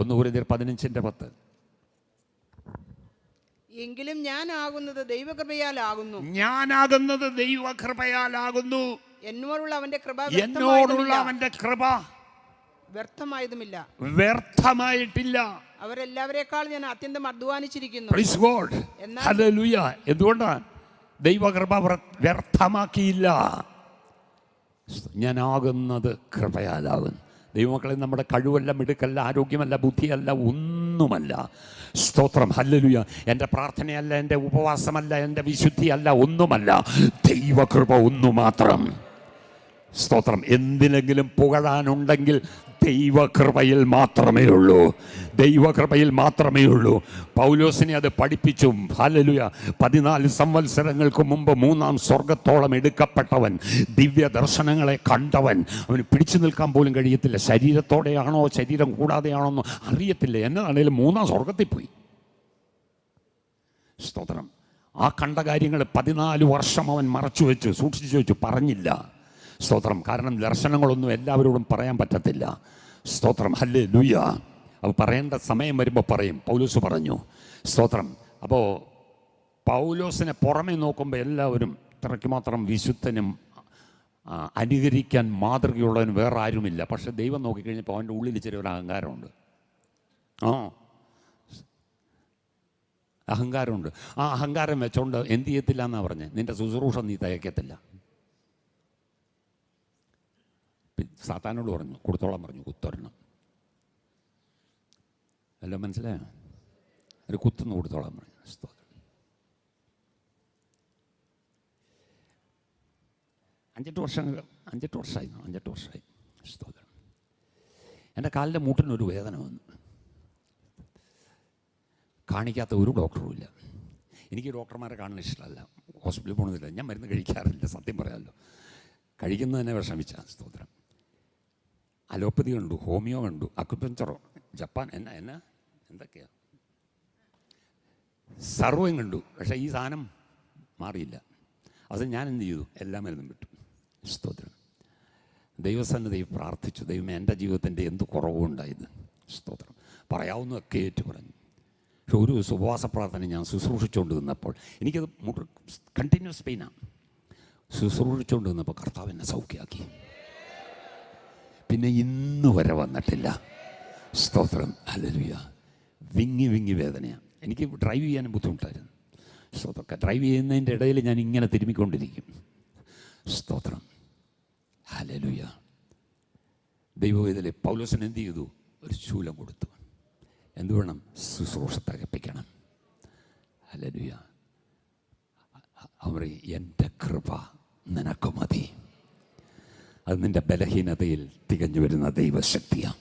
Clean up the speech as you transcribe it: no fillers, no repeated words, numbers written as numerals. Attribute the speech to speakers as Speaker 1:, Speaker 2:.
Speaker 1: 1 കൊരിന്ത്യർ 15:10.
Speaker 2: എങ്കിലും ഞാനാകുന്നത് ദൈവകൃപയാലാകുന്നു,
Speaker 1: ഞാനാകുന്നത് ദൈവകൃപയാലാകുന്നു.
Speaker 2: എന്നോടുള്ള അവന്റെ കൃപ വ്യർത്ഥമായതുമില്ല,
Speaker 1: വ്യർത്ഥമായിട്ടില്ല.
Speaker 2: അവരെല്ലാവരെക്കാൾ ഞാൻ അത്യന്തം അധ്വാനിച്ചിരിക്കുന്നു.
Speaker 1: Praise God, hallelujah. എന്തുകൊണ്ടാണ്? ദൈവകൃപ വ്യർത്ഥമാക്കിയില്ല. ഞാനാകുന്നത് കൃപയാലാകുന്നു. ദൈവമക്കളെ, നമ്മുടെ കഴിവല്ല, മിടുക്കല്ല, ആരോഗ്യമല്ല, ബുദ്ധിയല്ല, ഒന്നുമല്ല. സ്തോത്രം, ഹല്ലേലൂയ. എൻ്റെ പ്രാർത്ഥനയല്ല, എൻ്റെ ഉപവാസമല്ല, എൻ്റെ വിശുദ്ധിയല്ല, ഒന്നുമല്ല. ദൈവകൃപ ഒന്നു മാത്രം. സ്തോത്രം. എന്തിനെങ്കിലും പുകഴാനുണ്ടെങ്കിൽ ദൈവകൃപയിൽ മാത്രമേ ഉള്ളൂ, ദൈവകൃപയിൽ മാത്രമേ ഉള്ളൂ. പൗലോസിനെ അത് പഠിപ്പിച്ചു. ഹല്ലേലൂയ. 14 സംവത്സരങ്ങൾക്ക് മുമ്പ് 3-ാം സ്വർഗത്തോളം എടുക്കപ്പെട്ടവൻ, ദിവ്യ ദർശനങ്ങളെ കണ്ടവൻ. അവന് പിടിച്ചു നിൽക്കാൻ പോലും കഴിയത്തില്ല. ശരീരത്തോടെയാണോ ശരീരം കൂടാതെയാണോ എന്ന് അറിയത്തില്ല. എന്നതാണേലും 3-ാം സ്വർഗത്തിൽ പോയി. സ്തോത്രം. ആ കണ്ട കാര്യങ്ങൾ 14 വർഷം അവൻ മറച്ചു വെച്ചു, സൂക്ഷിച്ചു വെച്ചു, പറഞ്ഞില്ല. സ്തോത്രം. കാരണം ദർശനങ്ങളൊന്നും എല്ലാവരോടും പറയാൻ പറ്റത്തില്ല. സ്തോത്രം, ഹല്ലേലൂയ. അപ്പോൾ പറയേണ്ട സമയം വരുമ്പോൾ പറയും. പൗലോസ് പറഞ്ഞു. സ്തോത്രം. അപ്പോൾ പൗലോസിനെ പുറമെ നോക്കുമ്പോൾ എല്ലാവരും ഇത്രയ്ക്ക് മാത്രം വിശുദ്ധനും അനുകരിക്കാൻ മാതൃകയുള്ളവനും വേറെ ആരുമില്ല. പക്ഷെ ദൈവം നോക്കിക്കഴിഞ്ഞപ്പോൾ അവൻ്റെ ഉള്ളിൽ ചെറിയൊരു അഹങ്കാരമുണ്ട്. അഹങ്കാരമുണ്ട്. ആ അഹങ്കാരം വെച്ചോണ്ട് എന്ത് ചെയ്യത്തില്ല എന്നാണ് പറഞ്ഞത്? നിൻ്റെ ശുശ്രൂഷ നീ തയ്ക്കത്തില്ല. സാത്താനോട് പറഞ്ഞു, കൊടുത്തോളം പറഞ്ഞു, കുത്തൊരെണ്ണം. എല്ലാം മനസ്സിലായോ? ഒരു കുത്തുന്ന് കൊടുത്തോളം പറഞ്ഞു. സ്തോത്രം. 5-8 വർഷമായി. സ്തോത്രം. എൻ്റെ കാലിൻ്റെ മൂട്ടിനൊരു വേദന വന്നു. കാണിക്കാത്ത ഒരു ഡോക്ടറും ഇല്ല. എനിക്ക് ഡോക്ടർമാരെ കാണാൻ ഇഷ്ടമല്ല, ഹോസ്പിറ്റലിൽ പോകുന്നില്ല, ഞാൻ മരുന്ന് കഴിക്കാറില്ല. സത്യം പറയാമല്ലോ, കഴിക്കുന്നതിനെ വിഷമിച്ച. സ്തോത്രം. അലോപ്പതി കണ്ടു, ഹോമിയോ കണ്ടു, അക്യുപഞ്ചറോ, ജപ്പാൻ, എന്തൊക്കെയാണ് സർവ്വം കണ്ടു. പക്ഷേ ഈ സാധനം മാറിയില്ല. അത് ഞാൻ എന്ത് ചെയ്തു? എല്ലാ മരുന്നും വിട്ടു. സ്തോത്രം. ദൈവസന്നിധിയിൽ പ്രാർത്ഥിച്ചു, ദൈവമേ എൻ്റെ ജീവിതത്തിൻ്റെ എന്ത് കുറവുണ്ടായത്. സ്തോത്രം. പറയാവുന്നതൊക്കെ ഏറ്റു പറഞ്ഞു. പക്ഷെ ഒരു ഉപവാസ പ്രാർത്ഥന ഞാൻ ശുശ്രൂഷിച്ചുകൊണ്ട് നിന്നപ്പോൾ എനിക്കത് കണ്ടിന്യൂസ് പെയിനാണ്. ശുശ്രൂഷിച്ചുകൊണ്ട് നിന്നപ്പോൾ കർത്താവ് എന്നെ സൗഖ്യമാക്കി. പിന്നെ ഇന്ന് വരെ വന്നിട്ടില്ല. സ്തോത്രം, ഹല്ലേലൂയ. വിങ്ങി വേദനയാണ്. എനിക്ക് ഡ്രൈവ് ചെയ്യാനും ബുദ്ധിമുട്ടായിരുന്നു. സ്തോത്രം. ഡ്രൈവ് ചെയ്യുന്നതിൻ്റെ ഇടയിൽ ഞാൻ ഇങ്ങനെ തിരുമ്മിക്കൊണ്ടിരിക്കും. സ്തോത്രം, ഹല്ലേലൂയ. ദൈവവേദനയിൽ പൗലോസിന് എന്ത് ചെയ്തു? ഒരു ശൂലം കൊടുത്തു. എന്ത് വേണം? ശുശ്രൂഷ തകപ്പിക്കണം. ഹല്ലേലൂയ. അവർ എൻ്റെ കൃപ നിനക്ക് മതി. അത് നിൻ്റെ ബലഹീനതയിൽ തികഞ്ഞു വരുന്ന ദൈവശക്തിയാണ്.